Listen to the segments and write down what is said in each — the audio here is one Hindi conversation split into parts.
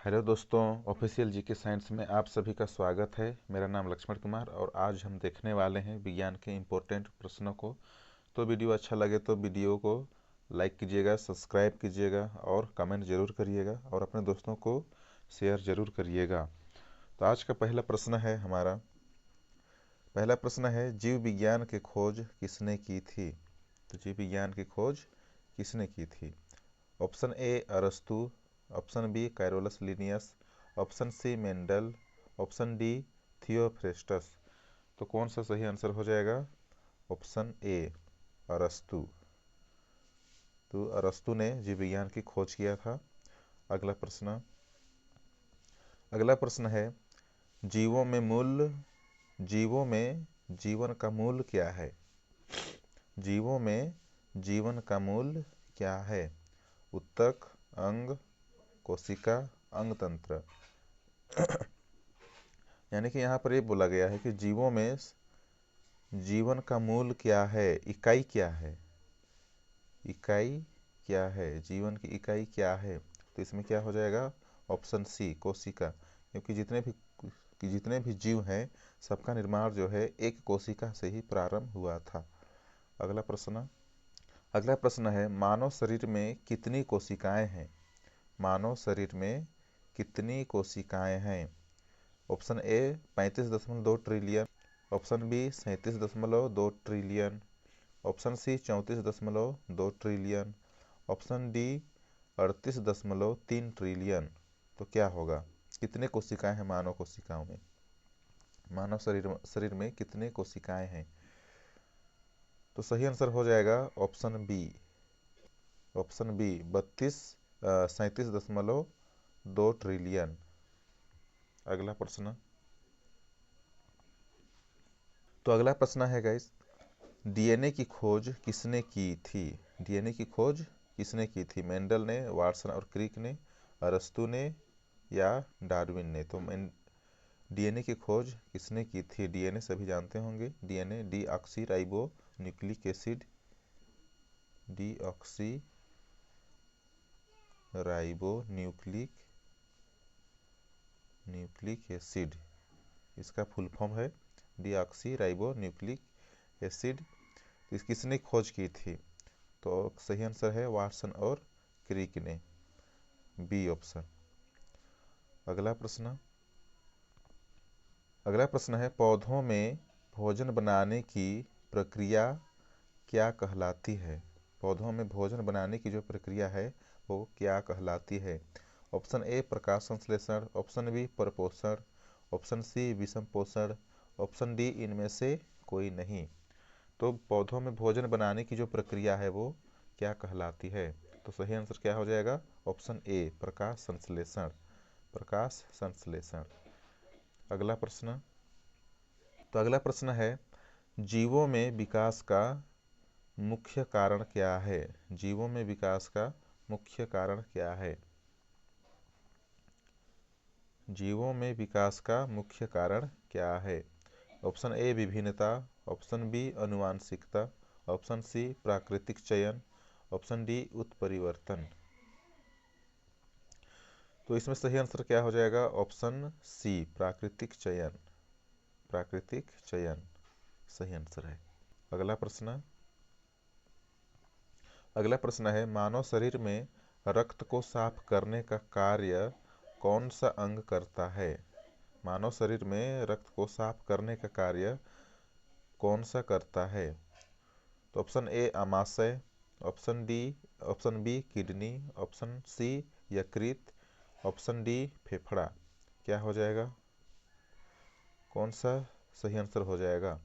हेलो दोस्तों, ऑफिशियल जीके साइंस में आप सभी का स्वागत है। मेरा नाम लक्ष्मण कुमार और आज हम देखने वाले हैं विज्ञान के इम्पोर्टेंट प्रश्नों को। तो वीडियो अच्छा लगे तो वीडियो को लाइक कीजिएगा, सब्सक्राइब कीजिएगा और कमेंट जरूर करिएगा और अपने दोस्तों को शेयर जरूर करिएगा। तो आज का पहला प्रश्न है हमारा। पहला प्रश्न है, जीव विज्ञान की खोज किसने की थी? तो जीव विज्ञान की खोज किसने की थी? ऑप्शन ए अरस्तु, option B Carolus Linnaeus, option C Mendel, option D Theophrastus. तो कौन सा सही आंसर हो जाएगा? ऑप्शन ए अरस्तु। तो अरस्तु ने जीव विज्ञान की खोज किया था। अगला प्रश्न है, जीवों में जीवन का मूल क्या है? जीवों में जीवन का मूल क्या है? उत्तक, अंग, कोशिका, अंग तंत्र। यानी कि यहाँ पर ये बोला गया है कि जीवों में जीवन का मूल क्या है, इकाई क्या है? इकाई क्या है, जीवन की इकाई क्या है? तो इसमें क्या हो जाएगा? ऑप्शन सी कोशिका, क्योंकि जितने भी जीव हैं सबका निर्माण जो है एक कोशिका से ही प्रारंभ हुआ था। अगला प्रश्न है, मानव शरीर में कितनी कोशिकाएं हैं? मानव शरीर में कितनी कोशिकाएं हैं? Option A 35.2 trillion, option B 37.2 trillion, option C 34.2 trillion, option D 38.3 trillion. तो क्या होगा? कितने कोशिकाएं हैं मानव कोशिकाओं में? मानव शरीर में कितने कोशिकाएं हैं? तो सही आंसर हो जाएगा ऑप्शन बी 37.2 ट्रिलियन। अगला प्रश्न है गाइस, डीएनए की खोज किसने की थी? डीएनए की खोज किसने की थी? मेंडल ने, वाटसन और क्रिक ने, अरस्तु ने या डार्विन ने? तो डीएनए की खोज किसने की थी? डीएनए सभी जानते होंगे। DNA deoxy ribo nucleic acid, deoxy ribo nucleic acid, इसका फुल फॉर्म है डीऑक्सी राइबो न्यूक्लिक एसिड। तो किसने खोज की थी? तो सही आंसर है वाटसन और क्रिक ने, बी ऑप्शन। अगला प्रश्न है, पौधों में भोजन बनाने की प्रक्रिया क्या कहलाती है? पौधों में भोजन बनाने की जो प्रक्रिया है वो क्या कहलाती है? ऑप्शन ए प्रकाश संश्लेषण, ऑप्शन बी परपोषण, ऑप्शन सी विषम पोषण, ऑप्शन डी इनमें से कोई नहीं। तो पौधों में भोजन बनाने की जो प्रक्रिया है वो क्या कहलाती है? तो सही आंसर क्या हो जाएगा? ऑप्शन ए प्रकाश संश्लेषण। अगला प्रश्न है, जीवों में विकास का मुख्य कारण क्या है? जीवों में विकास का मुख्य कारण क्या है? जीवों में विकास का मुख्य कारण क्या है? ऑप्शन ए विभिन्नता, ऑप्शन बी आनुवांशिकता, ऑप्शन सी प्राकृतिक चयन, ऑप्शन डी उत्परिवर्तन। तो इसमें सही आंसर क्या हो जाएगा? ऑप्शन सी प्राकृतिक चयन सही आंसर है। अगला प्रश्न है, मानव शरीर में रक्त को साफ करने का कार्य कौन सा अंग करता है? मानव शरीर में रक्त को साफ करने का कार्य कौन सा करता है? तो ऑप्शन ए आमाशय, option B kidney, option C यकृत, ऑप्शन डी फेफड़ा। क्या हो जाएगा? कौन सा सही आंसर हो जाएगा?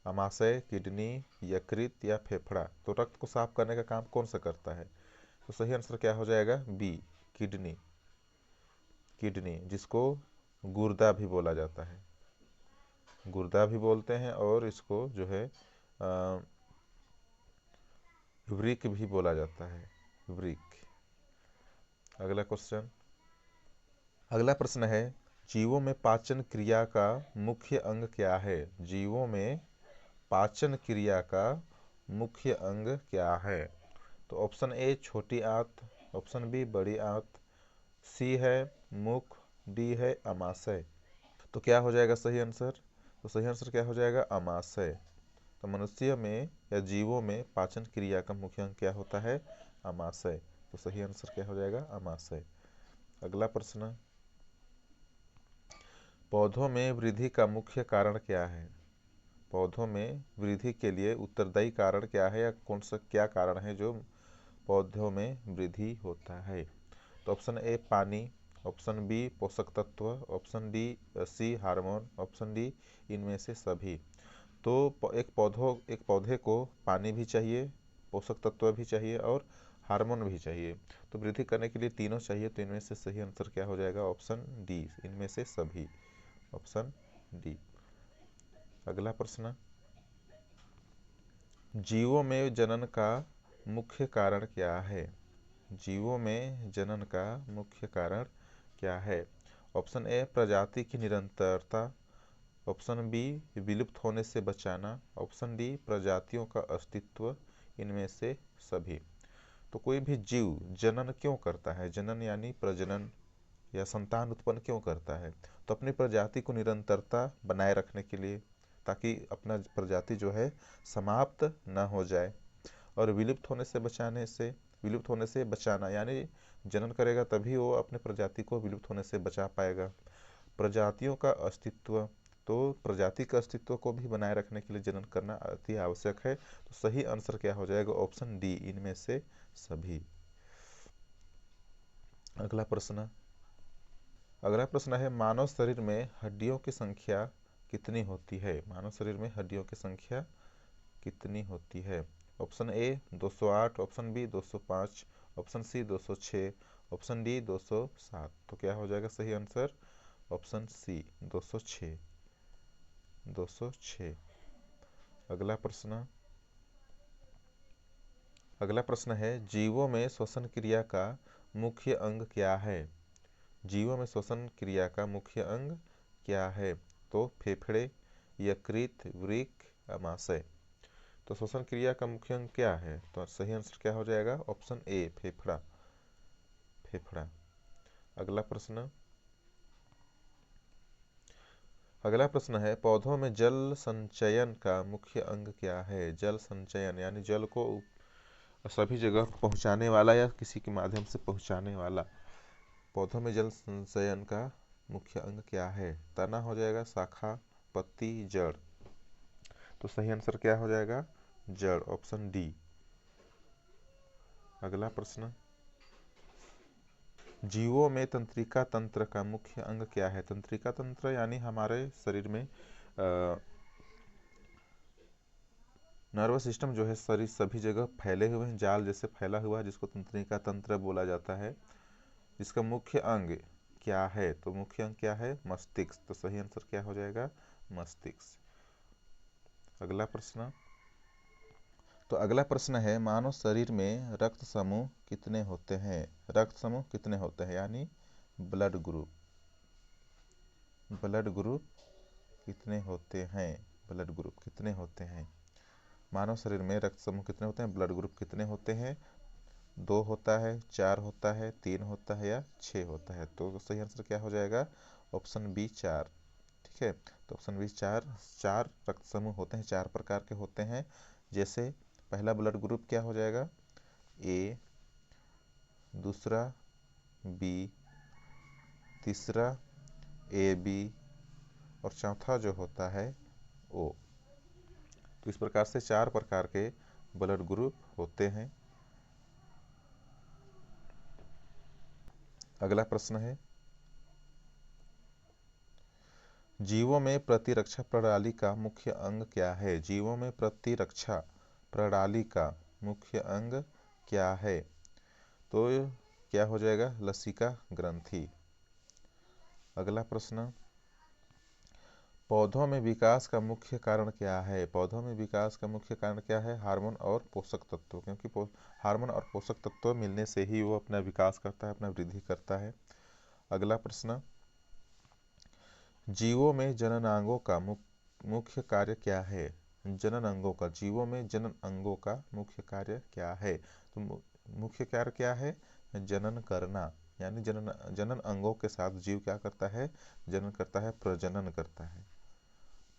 आमाशय, किडनी, यकृत या फेफड़ा? तो रक्त को साफ करने का काम कौन सा करता है? तो सही आंसर क्या हो जाएगा? बी किडनी, जिसको गुर्दा भी बोला जाता है, गुर्दा भी बोलते हैं और इसको जो है वृक्क भी बोला जाता है, वृक्क। अगला प्रश्न है, जीवों में पाचन क्रिया का मुख्य अंग क्या है? जीवों में पाचन क्रिया का मुख्य अंग क्या है? तो ऑप्शन ए छोटी आंत, ऑप्शन बी बड़ी आंत, सी है मुख, डी है अमाशय। तो क्या हो जाएगा सही आंसर? तो सही आंसर क्या हो जाएगा? अमाशय। तो मनुष्य में या जीवों में पाचन क्रिया का मुख्य अंग क्या होता है? अमाशय। तो सही आंसर क्या हो जाएगा? अमाशय। अगला प्रश्न, पौधों में वृद्धि का मुख्य कारण क्या है? पौधों में वृद्धि के लिए उत्तरदायी कारण क्या है, या कौन सा क्या कारण है जो पौधों में वृद्धि होता है? तो ऑप्शन ए पानी, ऑप्शन बी पोषक तत्व, option D C hormone, option D इनमें से सभी। तो एक पौधे को पानी भी चाहिए, पोषक तत्व भी चाहिए और हार्मोन भी चाहिए। तो वृद्धि करने के लिए तीनों चाहिए। तो इनमें से सही आंसर क्या हो जाएगा? ऑप्शन डी, इनमें से सभी, ऑप्शन डी। अगला प्रश्न, जीवों में जनन का मुख्य कारण क्या है? जीवों में जनन का मुख्य कारण क्या है? ऑप्शन ए प्रजाति की निरंतरता, ऑप्शन बी विलुप्त होने से बचाना, ऑप्शन डी प्रजातियों का अस्तित्व, इनमें से सभी। तो कोई भी जीव जनन क्यों करता है? जनन यानी प्रजनन या संतान उत्पन्न क्यों करता है? तो अपनी प्रजाति को निरंतरता बनाए रखने के लिए, ताकि अपना प्रजाति जो है समाप्त न हो जाए। और विलुप्त होने से बचाना, यानी जनन करेगा तभी वो अपने प्रजाति को विलुप्त होने से बचा पाएगा। प्रजातियों का अस्तित्व, तो प्रजाति का अस्तित्व को भी बनाए रखने के लिए जनन करना अति आवश्यक है। तो सही आंसर क्या हो जाएगा? ऑप्शन डी, इनमें से सभी। अगला प्रश्न है, मानव शरीर में हड्डियों की संख्या कितनी होती है? मानव शरीर में हड्डियों की संख्या कितनी होती है? Option A 208, option B 205, option C 206, option D 207। तो क्या हो जाएगा सही आंसर? Option C 206, 206। अगला प्रश्न है, जीवों में श्वसन क्रिया का मुख्य अंग क्या है? जीवों में श्वसन क्रिया का मुख्य अंग क्या है? तो फेफड़े, यकृत, वृक्क, अमाशय। तो श्वसन क्रिया का मुख्य अंग क्या है? तो सही आंसर क्या हो जाएगा? ऑप्शन ए फेफड़ा, फेफड़ा। अगला प्रश्न अगला प्रश्न है, पौधों में जल संचयन का मुख्य अंग क्या है? जल संचयन यानी जल को सभी जगह पहुंचाने वाला या किसी के माध्यम से पहुंचाने वाला। पौधों में जल संचयन का मुख्य अंग क्या है? तना हो जाएगा, शाखा, पत्ती, जड़। तो सही आंसर क्या हो जाएगा? जड़, ऑप्शन डी। अगला प्रश्न, जीवों में तंत्रिका तंत्र का मुख्य अंग क्या है? तंत्रिका तंत्र यानी हमारे शरीर में नर्वस सिस्टम जो है शरीर सभी जगह फैले हुए हैं, जाल जैसे फैला हुआ है, जिसको तंत्रिका तंत्र बोला जाता है। इसका मुख्य अंग क्या है? तो मुख्य अंग क्या है? मस्तिष्क। तो सही आंसर क्या हो जाएगा? मस्तिष्क। अगला प्रश्न है, मानव शरीर में रक्त समूह कितने होते हैं? रक्त समूह कितने होते हैं यानी ब्लड ग्रुप, ब्लड ग्रुप कितने होते हैं? ब्लड ग्रुप कितने होते हैं? मानव शरीर में रक्त समूह कितने होते हैं? ब्लड ग्रुप कितने होते हैं? 2 होता है, 4 होता है, 3 होता है या 6 होता है? तो सही आंसर क्या हो जाएगा? Option B 4। ठीक है, तो ऑप्शन बी 4 रक्त समूह होते हैं, 4 प्रकार के होते हैं। जैसे पहला ब्लड ग्रुप क्या हो जाएगा? ए, दूसरा बी, तीसरा ए बी, और चौथा जो होता है ओ। तो इस प्रकार से 4 प्रकार के ब्लड ग्रुप होते हैं। अगला प्रश्न है, जीवों में प्रतिरक्षा प्रणाली का मुख्य अंग क्या है? जीवों में प्रतिरक्षा प्रणाली का मुख्य अंग क्या है? तो क्या हो जाएगा? लसिका ग्रंथि। अगला प्रश्न, पौधों में विकास का मुख्य कारण क्या है? पौधों में विकास का मुख्य कारण क्या है? हार्मोन और पोषक तत्व, क्योंकि हार्मोन और पोषक तत्व मिलने से ही वो अपना विकास करता है, अपना वृद्धि करता है। अगला प्रश्न, जीवों में जननांगों का मुख्य कार्य क्या है? जनन अंगों का, जीवों में जनन अंगों का मुख्य कार्य क्या है? तो मुख्य कार्य क्या है? जनन करना। यानी जनन जनन अंगों के साथ जीव क्या करता है, जनन करता है, प्रजनन करता है,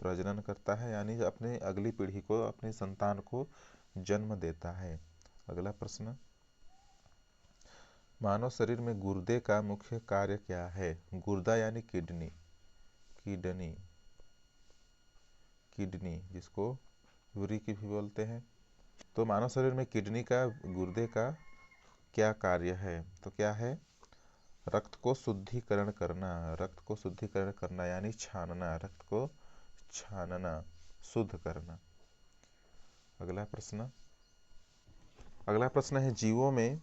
प्रजनन करता है, यानी अपने अगली पीढ़ी को, अपनी संतान को जन्म देता है। अगला प्रश्न, मानव शरीर में गुर्दे का मुख्य कार्य क्या है? गुर्दा यानी किडनी, किडनी, किडनी जिसको यूरिक भी बोलते हैं। तो मानव शरीर में किडनी का, गुर्दे का क्या कार्य है? तो क्या है? रक्त को शुद्धिकरण करना, रक्त को शुद्धिकरण करना यानी छानना, रक्त को छानना, शुद्ध करना। अगला प्रश्न, अगला प्रश्न है जीवों में,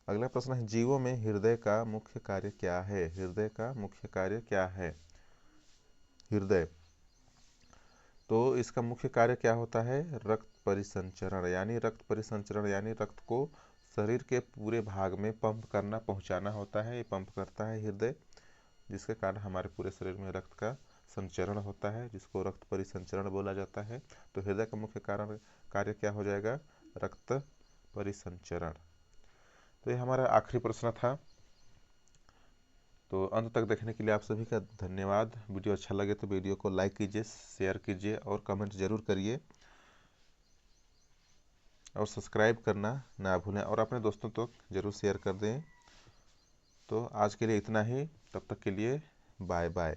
अगला प्रश्न है जीवों में हृदय का मुख्य कार्य क्या है? हृदय का मुख्य कार्य क्या है? हृदय, तो इसका मुख्य कार्य क्या होता है? रक्त परिसंचरण, यानी रक्त परिसंचरण यानी रक्त को शरीर के पूरे भाग में पंप करना, पहुंचाना होता है। ये पंप करता है हृदय, जिसके कारण हमारे पूरे शरीर में रक्त का संचरण होता है, जिसको रक्त परिसंचरण बोला जाता है। तो हृदय का मुख्य कारण कार्य क्या हो जाएगा? रक्त परिसंचरण। तो ये हमारा आखिरी प्रश्न था। तो अंत तक देखने के लिए आप सभी का धन्यवाद। वीडियो अच्छा लगे तो वीडियो को लाइक कीजिए, शेयर कीजिए और कमेंट जरूर करिए, और सब्सक्राइब करना ना भूलें, और अपने दोस्तों तक जरूर शेयर कर दें। तो आज के लिए इतना ही, तब तक के लिए बाय बाय।